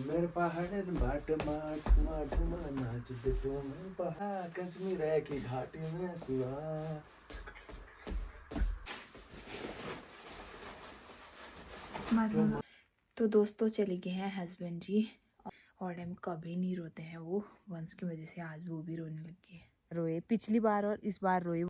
मेरे पहाड़ बाट माट माट नाच दे तू मेरे पहाड़ कश्मीर की घाटी में सुआ। तो दोस्तों चले गए हैं हस्बैंड जी और हम कभी नहीं रोते हैं वो वंश की वजह से आज वो भी रोने लग गए। रोए पिछली बार और इस बार रोए।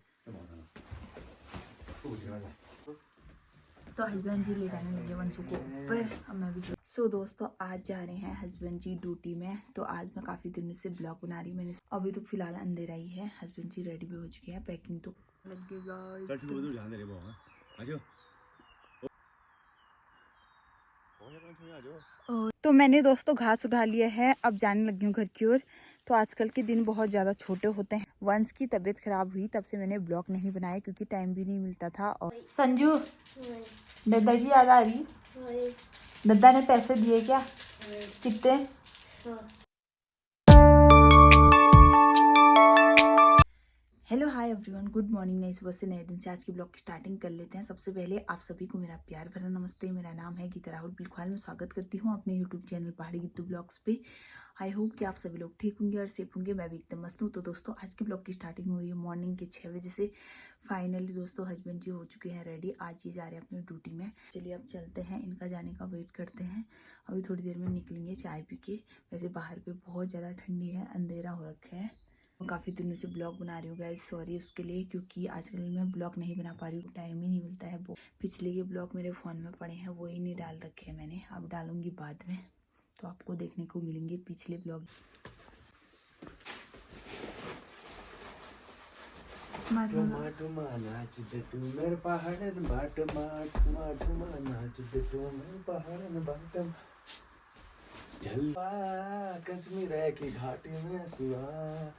तो हस्बैंड जी ले जाने लगे वंशु को ऊपर। अब मैं भी सो दोस्तों आज जा रहे हैं हस्बैंड जी ड्यूटी में। तो आज मैं काफी दिनों से ब्लॉग बना रही हूँ मैंने। अभी तो फिलहाल अंधेरा ही है। हस्बैंड जी रेडी भी हो चुके हैं। पैकिंग तो तो मैंने दोस्तों घास उठा लिया है। अब जाने लगी हूँ घर की ओर। तो आजकल के दिन बहुत ज़्यादा छोटे होते हैं। वंश की तबीयत खराब हुई तब से मैंने ब्लॉग नहीं बनाया क्योंकि टाइम भी नहीं मिलता था। और संजू दादा की याद आ रही? दादा ने पैसे दिए क्या? कितने? Hello hi everyone, good morning. नई सुबह से नए दिन से आज की ब्लॉग की स्टार्टिंग कर लेते हैं। सबसे पहले आप सभी को मेरा प्यार भरा नमस्ते। मेरा नाम है गीता राहुल बिलखाल। मैं स्वागत करती हूँ अपने यूट्यूब चैनल पहाड़ी गीतू ब्लॉग्स पे। आई होप कि आप सभी लोग ठीक होंगे और सेफ होंगे। मैं भी एकदम मस्त हूँ। तो दोस्तों आज की ब्लॉग की स्टार्टिंग हो रही है मॉर्निंग के 6 बजे से। फाइनली दोस्तों हस्बैंड जी हो चुके हैं रेडी। आज ये जा रहे हैं अपनी ड्यूटी में। चलिए अब चलते हैं, इनका जाने का वेट करते हैं। अभी थोड़ी देर में निकलेंगे चाय पी के। वैसे बाहर पे बहुत ज़्यादा ठंडी है, अंधेरा हो रखा है। काफ़ी दिनों से ब्लॉग बना रही हूँ गाइस, सॉरी उसके लिए, क्योंकि आजकल मैं ब्लॉग नहीं बना पा रही हूँ, टाइम ही नहीं मिलता है। वो पिछले के ब्लॉग मेरे फ़ोन में पड़े हैं, वो ही नहीं डाल रखे हैं मैंने। अब डालूंगी बाद में, तो आपको देखने को मिलेंगे पिछले ब्लॉग। नाच दे तू मेरे पहाड़ बाट माट माट नाच दे तू मेरे पहाड़ बाट जलवा कश्मीर की घाटी में सुआ।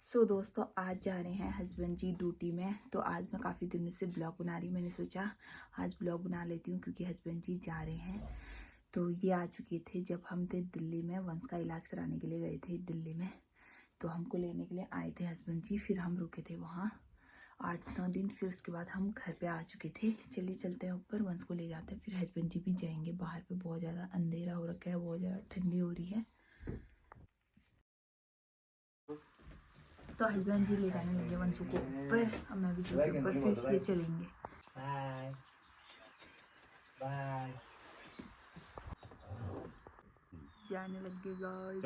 सो दोस्तों आज जा रहे हैं हस्बैंड जी ड्यूटी में। तो आज मैं काफ़ी दिनों से ब्लॉग बना रही हूँ। मैंने सोचा आज ब्लॉग बना लेती हूँ क्योंकि हस्बैंड जी जा रहे हैं। तो ये आ चुके थे जब हम थे दिल्ली में, वंश का इलाज कराने के लिए गए थे दिल्ली में। तो हमको लेने के लिए आए थे हस्बैंड जी। फिर हम रुके थे वहाँ 8-9 दिन। फिर उसके बाद हम घर पे आ चुके थे। चलिए चलते हैं ऊपर, वंश को ले जाते हैं। फिर हस्बैंड जी भी जाएंगे। बाहर पे बहुत ज़्यादा अंधेरा हो रखा है, बहुत ज़्यादा ठंडी हो रही है। तो हस्बैंड जी ले जाने लगे वंशु को ऊपर। अब मैं भी चलती हूँ ऊपर, फिर ये चलेंगे। बाय बाय जाने लगे गाइस।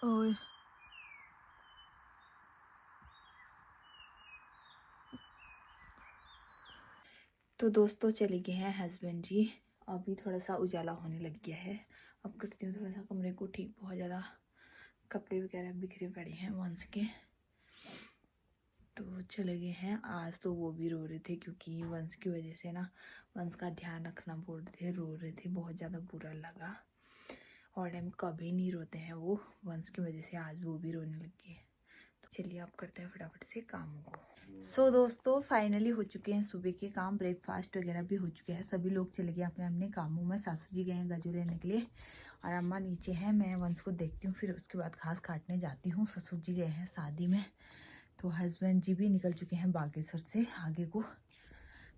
ओए तो दोस्तों चले गए हैं हस्बैंड जी। अभी थोड़ा सा उजाला होने लग गया है। अब करती हूँ थोड़ा सा कमरे को ठीक। बहुत ज़्यादा कपड़े वगैरह बिखरे पड़े हैं वंश के। तो चले गए हैं। आज तो वो भी रो रहे थे क्योंकि वंश की वजह से ना, वंश का ध्यान रखना बोल रहे थे, रो रहे थे। बहुत ज़्यादा बुरा लगा। और हम कभी नहीं रोते हैं वो वंश की वजह से आज वो भी रोने लग गए। तो चलिए आप करते हैं फटाफट से कामों को। सो दोस्तों फाइनली हो चुके हैं सुबह के काम। ब्रेकफास्ट वगैरह भी हो चुके हैं। सभी लोग चले गए अपने अपने कामों में। सासू जी गए हैं गजू लेने के लिए और अम्मा नीचे हैं। मैं वंश को देखती हूँ, फिर उसके बाद घास काटने जाती हूँ। ससुर जी गए हैं शादी में। तो हस्बैंड जी भी निकल चुके हैं बागेश्वर से आगे को।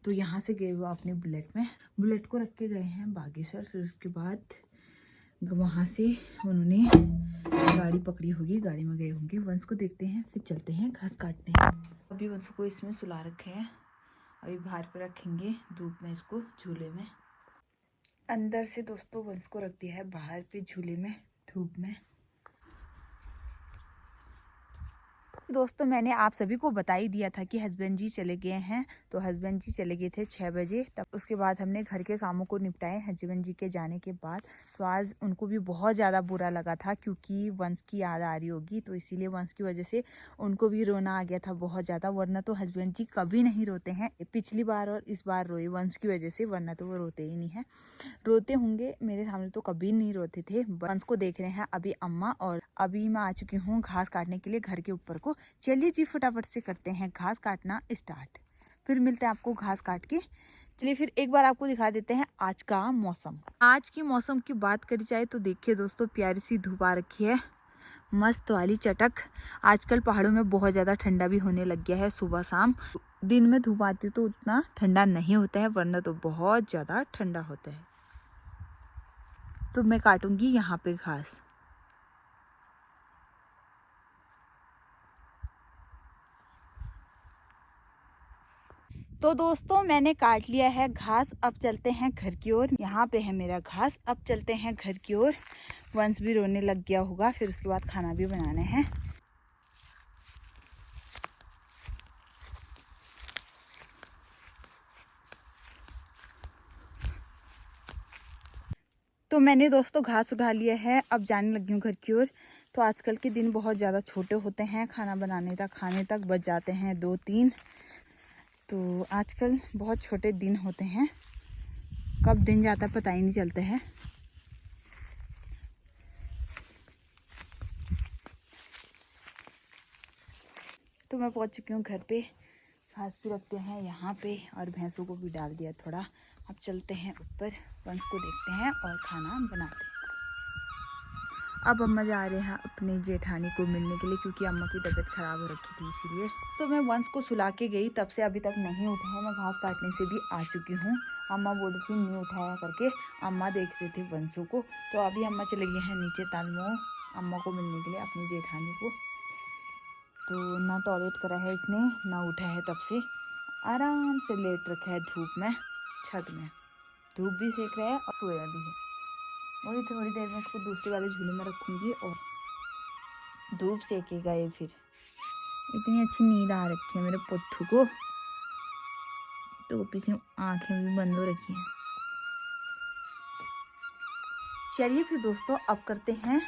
तो यहाँ से गए वो अपने बुलेट में, बुलेट को रख के गए हैं बागेश्वर। फिर उसके बाद वहाँ से उन्होंने गाड़ी पकड़ी होगी, गाड़ी में गए होंगे। वंश को देखते हैं, फिर चलते हैं घास काटने। अभी वंश को इसमें सुला रखे हैं। अभी बाहर पे रखेंगे धूप में इसको, झूले में। अंदर से दोस्तों वंश को रख दिया है बाहर पे झूले में, धूप में। दोस्तों मैंने आप सभी को बता ही दिया था कि हस्बैंड जी चले गए हैं। तो हस्बैंड जी चले गए थे 6 बजे। तब उसके बाद हमने घर के कामों को निपटाए हस्बैंड जी के जाने के बाद। तो आज उनको भी बहुत ज़्यादा बुरा लगा था क्योंकि वंश की याद आ रही होगी, तो इसीलिए वंश की वजह से उनको भी रोना आ गया था बहुत ज़्यादा। वरना तो हस्बैंड जी कभी नहीं रोते हैं, पिछली बार और इस बार रोए वंश की वजह से, वरना तो वो रोते ही नहीं है। रोते होंगे, मेरे सामने तो कभी नहीं रोते थे। वंश को देख रहे हैं अभी अम्मा, और अभी मैं आ चुकी हूँ घास काटने के लिए घर के ऊपर को। चलिए जी फटाफट से करते हैं घास काटना स्टार्ट, फिर मिलते हैं आपको घास काट के। चलिए फिर एक बार आपको दिखा देते हैं आज का मौसम। आज की मौसम की बात करी जाए तो देखिए दोस्तों, प्यारी सी धूप आ रखी है, मस्त वाली चटक। आजकल पहाड़ों में बहुत ज़्यादा ठंडा भी होने लग गया है। सुबह शाम दिन में धूप आती तो उतना ठंडा नहीं होता है, वरना तो बहुत ज़्यादा ठंडा होता है। तो मैं काटूंगी यहाँ पे घास। तो दोस्तों मैंने काट लिया है घास, अब चलते हैं घर की ओर। यहाँ पे है मेरा घास, अब चलते हैं घर की ओर। वंश भी रोने लग गया होगा, फिर उसके बाद खाना भी बनाना है। तो मैंने दोस्तों घास उठा लिया है, अब जाने लगी हूँ घर की ओर। तो आजकल के दिन बहुत ज़्यादा छोटे होते हैं, खाना बनाने तक खाने तक बच जाते हैं 2-3। तो आजकल बहुत छोटे दिन होते हैं, कब दिन जाता है पता ही नहीं चलता है। तो मैं पहुंच चुकी हूँ घर पे, घास भी रखते हैं यहाँ पे और भैंसों को भी डाल दिया थोड़ा। अब चलते हैं ऊपर, वंश को देखते हैं और खाना बनाते हैं। अब अम्मा जा रहे हैं अपनी जेठानी को मिलने के लिए, क्योंकि अम्मा की तबीयत ख़राब हो रखी थी इसीलिए। तो मैं वंश को सुला के गई, तब से अभी तक नहीं उठा है। मैं घास काटने से भी आ चुकी हूँ। अम्मा बोल रही थी नहीं उठाया करके, अम्मा देख रहे थे वंशों को। तो अभी अम्मा चले गए हैं नीचे तालमो अम्मा को मिलने के लिए, अपनी जेठानी को। तो ना टॉयलेट करा है इसने, ना उठा है, तब से आराम से लेट रखा है धूप में, छत में। धूप भी सेक रहा है और सोया भी है। और थोड़ी देर में इसको दूसरे वाले झूले में रखूँगी और धूप सेकेगा ये फिर। इतनी अच्छी नींद आ रखी है मेरे पुत्थू को, टोपी से आँखें भी बंद हो रखी हैं। चलिए फिर दोस्तों अब करते हैं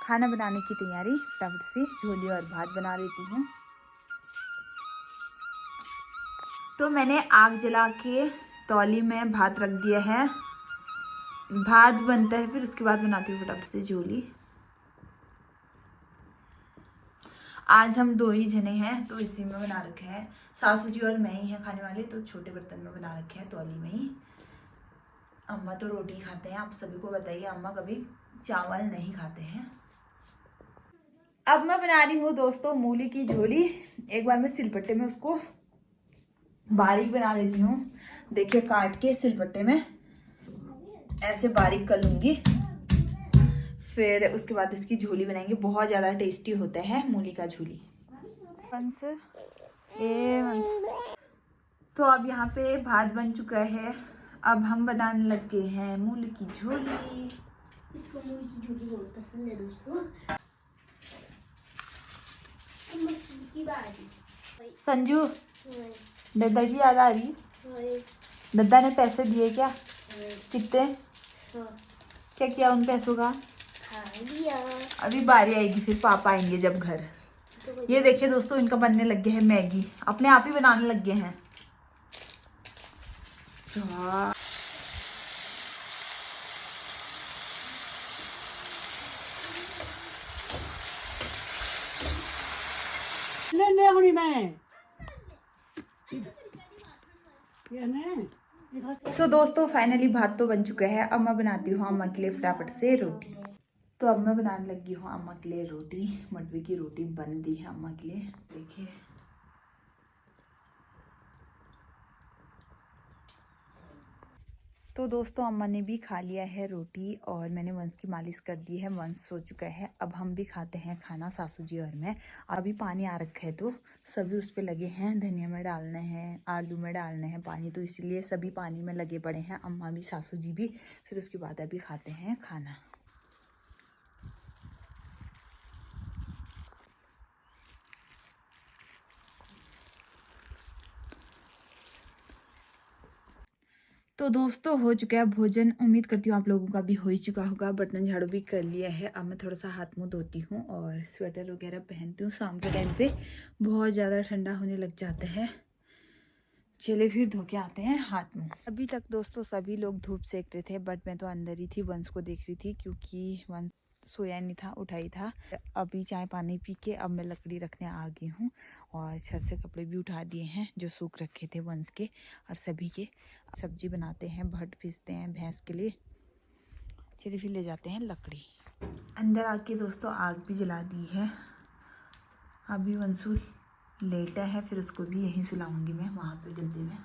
खाना बनाने की तैयारी। फटाफट से झोली और भात बना लेती हूँ। तो मैंने आग जला के तौली में भात रख दिया है, भात बनता है फिर उसके बाद बनाती हूँ फटाफट से झोली। आज हम 2 ही जने हैं तो इसी में बना रखे हैं, सासू जी और मैं ही हैं खाने वाले, तो छोटे बर्तन में बना रखे हैं तौली में ही। अम्मा तो रोटी खाते हैं, आप सभी को बताइए, अम्मा कभी चावल नहीं खाते हैं। अब मैं बना रही हूँ दोस्तों मूली की झोली। एक बार मैं सिलबट्टे में उसको बारीक बना लेती हूँ। देखिए काट के सिलबट्टे में ऐसे बारीक कर लूंगी, फिर उसके बाद इसकी झोली बनाएंगे। बहुत ज़्यादा टेस्टी होता है मूली का झोली। तो अब यहाँ पे भात बन चुका है, अब हम बनाने लग गए हैं मूली की झोली। इसको मूली की झोली बहुत पसंद है दोस्तों। संजू, दद्दा की याद आ रही? दद्दा ने पैसे दिए क्या? कितने? क्या किया उन पैसों का? अभी बारी आएगी, फिर पापा आएंगे जब घर। ये देखिए दोस्तों, इनका बनने लग गया है मैगी, अपने आप ही बनाने लग गए हैं। सो दोस्तों फाइनली भात तो बन चुका है। अब मैं बनाती हूँ अम्मा के लिए फटाफट से रोटी। तो अब मैं बनाने लगी हूँ अम्मा के लिए रोटी। मडवे की रोटी बन दी है अम्मा के लिए, देखिए। तो दोस्तों अम्मा ने भी खा लिया है रोटी और मैंने वंश की मालिश कर दी है। वंश सो चुका है, अब हम भी खाते हैं खाना, सासू जी और मैं। अभी पानी आ रखा है तो सभी उस पर लगे हैं, धनिया में डालने हैं, आलू में डालने हैं पानी, तो इसलिए सभी पानी में लगे पड़े हैं, अम्मा भी सासू जी भी। फिर उसके बाद अभी खाते हैं खाना। तो दोस्तों हो चुका है भोजन। उम्मीद करती हूँ आप लोगों का भी हो ही चुका होगा। बर्तन झाड़ू भी कर लिया है। अब मैं थोड़ा सा हाथ मुंह धोती हूँ और स्वेटर वगैरह पहनती हूँ। शाम के टाइम पे बहुत ज़्यादा ठंडा होने लग जाता है। चले फिर धो के आते हैं हाथ मुंह। अभी तक दोस्तों सभी लोग धूप सेक रहे थे, बट मैं तो अंदर ही थी, वंश को देख रही थी क्योंकि वंश सोया नहीं था, उठा ही था। अभी चाय पानी पी के अब मैं लकड़ी रखने आ गई हूँ और छत से कपड़े भी उठा दिए हैं जो सूख रखे थे वंश के और सभी के। सब्जी बनाते हैं, भट पीसते हैं भैंस के लिए। चलिए फिर ले जाते हैं लकड़ी। अंदर आके दोस्तों आग भी जला दी है। अभी वंशु लेटा है, फिर उसको भी यहीं सुलाऊंगी मैं वहाँ पे गद्दे में।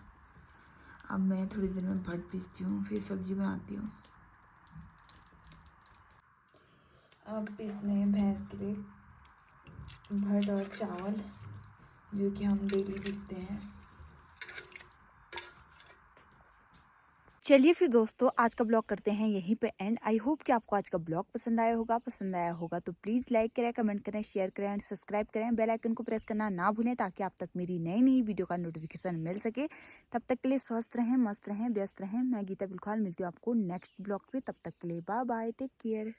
अब मैं थोड़ी देर में भट पीसती हूँ, फिर सब्जी बनाती हूँ। अब पीसने हैं भैंस के लिए भट और चावल, जो कि हम डेली पीसते हैं। चलिए फिर दोस्तों आज का ब्लॉग करते हैं यहीं पे एंड। आई होप कि आपको आज का ब्लॉग पसंद आया होगा। पसंद आया होगा तो प्लीज़ लाइक करें, कमेंट करें, शेयर करें एंड सब्सक्राइब करें। बेल आइकन को प्रेस करना ना भूलें ताकि आप तक मेरी नई नई वीडियो का नोटिफिकेशन मिल सके। तब तक के लिए स्वस्थ रहें, मस्त रहें, व्यस्त रहें। मैं गीता बिल्कुल मिलती हूँ आपको नेक्स्ट ब्लॉग पे। तब तक के लिए बाय बाय, टेक केयर।